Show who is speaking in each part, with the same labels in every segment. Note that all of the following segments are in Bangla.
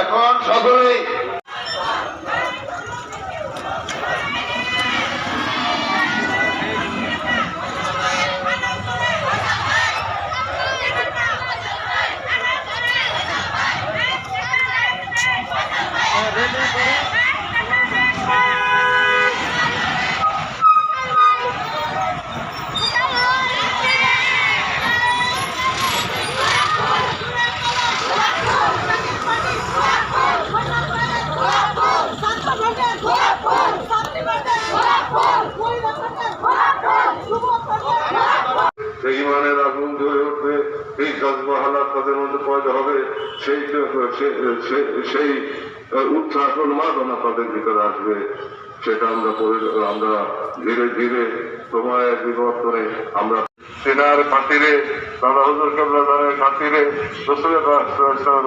Speaker 1: এখন সকলেই ইমানের আগুন জ্বলে উঠবে, এই জজমহালাত তাদের মধ্যে পয়দা হবে, সেই উৎসাহ উন্মাদনা তাদের ভিতরে আসবে। সেটা আমরা ধীরে ধীরে সময়ের বিবর্তনে আমরা সেনার খাতিরে দাদা হুজুর কেবলাদানের খাতিরে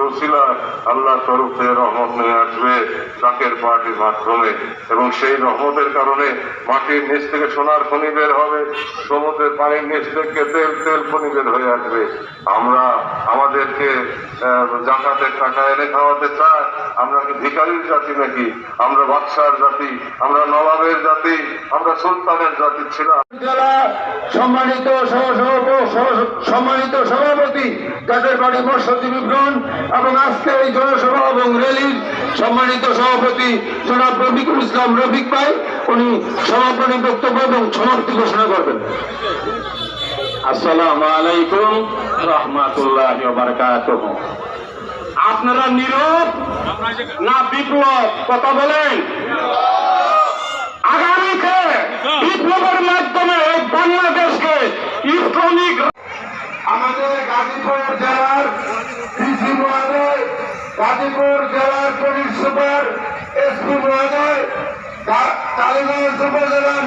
Speaker 1: রসিলা আল্লাহ তরফে রহমত নিয়ে আসবে জাকের পার্টির মাধ্যমে, এবং সেই রহমতের কারণে মাটির নিচ থেকে সোনার খনি বের হবে, সমুদ্রের পানির নিচ থেকে তেল খনি বের হয়ে আসবে। আমরা আমাদেরকে জাকাতের টাকা এনে খাওয়াতে চাই? আমরা কি ভিখারির জাতি নাকি? আমরা বাদশার জাতি, আমরা নবাবের জাতি, আমরা সুলতানের জাতি ছিলাম। সম্মানিত সভাপতি যাদের বাড়ি মর্শদি বিপ্লব এবং আজকে এই জনসভা এবং র্যালির সম্মানিত সভাপতি জনাব রফিকুল ইসলাম রফিক ভাই, উনি সমাপনী বক্তব্য এবং সমাপ্তি ঘোষণা করবেন।
Speaker 2: আসসালামু আলাইকুম রাহমাতুল্লাহি ওয়া বারাকাতুহু। আপনারা নীরব না বিপ্লব? কথা বলেন। আগামীতে বিপ্লবের মাধ্যমে বাংলাদেশকে ইসলামিক
Speaker 1: আমাদের গাজীপুর জেলার ডিসি মহোদয়, গাজীপুর জেলার পুলিশ সুপার, এসপি মহোদয়, টালিগঞ্জ উপজেলার